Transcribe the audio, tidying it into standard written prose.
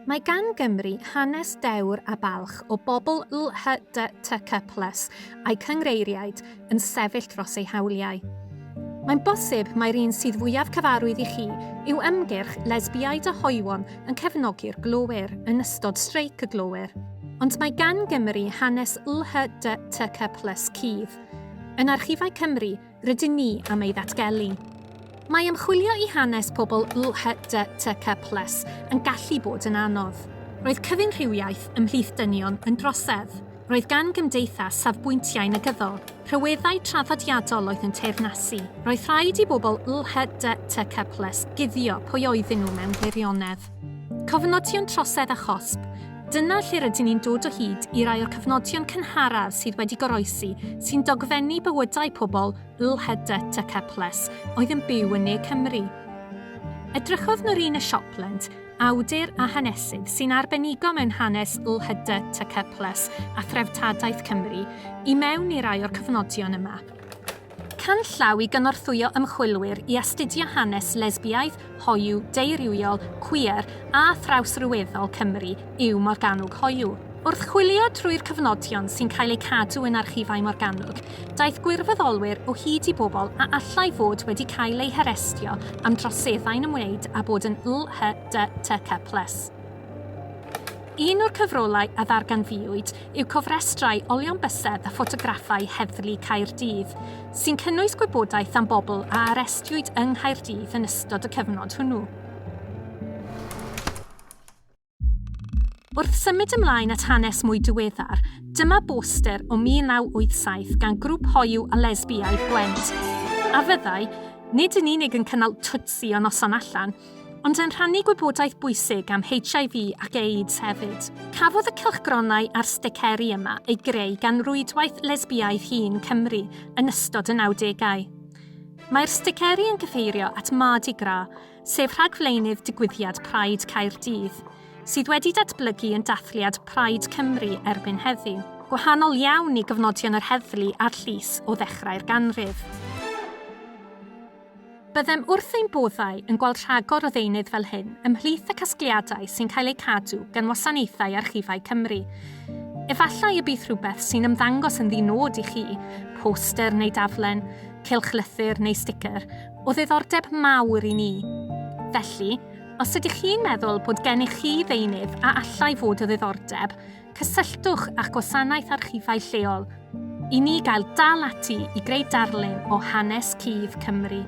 Mae gan Gymru hanes dewr a balch o bobl LHDTC+ a'i cyngreiriaid yn sefyll dros eu hawliau. Mae'n bosib mae'r un sydd fwyaf cyfarwydd i chi yw ymgyrch lesbiaid a hoywon yn cefnogi'r glowyr yn ystod streic y glowyr. Ond mae gan Gymru hanes LHDTC+ cudd. Yn Archifau Cymru, rydyn ni am ei ddatgelu. Mae ymchwilio i hanes pobl LHDTC+ yn gallu bod yn anodd. Roedd cyfunrhywiaeth ymhlith dynion yn drosedd. Roedd gan gymdeithas safbwyntiau negyddol. Rhyweddau traddodiadol oedd yn teyrnasu. Roedd rhaid i bobl LHDTC+ guddio pwy oedden nhw mewn gwirionedd. Cofnodion trosedd a chosb. Dyna lle rydyn ni'n dod o hyd i rai o'r cyfnodion cynharaf sydd wedi goroesi sy'n dogfennu bywydau pobl LHDTC+ oedd yn byw yn Ne Cymru. Edrychodd Norina Siopland, awdur a hanesydd sy'n arbenigo mewn hanes LHDTC+ a threftadaeth Cymru, i mewn i rai o'r cyfnodion yma. Can llaw i gynorthwyo ymchwilwyr i astudio hanes lesbiaidd, hoyw, deurywiol, queer a thrawsryweddol Cymru yw Morgannwg Hoyw. Wrth chwilio trwy'r cyfnodion sy'n cael eu cadw yn archifau Morgannwg, daeth gwirfoddolwyr o hyd i bobl a allai fod wedi cael eu harestio am droseddau'n ymwneud â bod yn LHDTC+. Un o'r cyfrolau a ddarganfuwyd yw cofrestrau olion bysedd a ffotograffau heddlu Caerdydd, sy'n cynnwys gwybodaeth am bobl a arestiwyd yng Nghaerdydd yn ystod y cyfnod hwnnw. Wrth symud ymlaen at hanes mwy diweddar, dyma boster o 1987 gan grŵp hoyw a lesbiaidd Gwent. A fyddai, nid yn unig yn cynnal twtsi o noson allan, ond yn rhannu gwybodaeth bwysig am HIV ac AIDS hefyd. Cafodd y cylchgronau a'r sticeri yma ei greu gan rwydwaith lesbiaidd hŷn Cymru yn ystod y 90au. Mae'r sticeri yn gyfeirio at Mardi Gras, sef rhagflaenydd digwyddiad Pride Caerdydd, sydd wedi datblygu yn dathliad Pride Cymru erbyn heddiw. Gwahanol iawn i gyfnodion yr heddlu a'r llys o ddechrau'r ganrif. Byddem wrth ein boddau yn gweld rhagor o ddeunydd fel hyn ymhlith y casgliadau sy'n cael eu cadw gan wasanaethau Archifau Cymru. Efallai y bydd rhywbeth sy'n ymddangos yn ddinod i chi, poster neu daflen, cylchlythyr neu sticker, o ddiddordeb mawr i ni. Felly, os ydych chi'n meddwl bod gennych chi ddeunydd a allai fod o ddiddordeb, cysylltwch â'ch gwasanaeth archifau lleol. I ni gael dal ati i greu darlun o hanes cudd Cymru.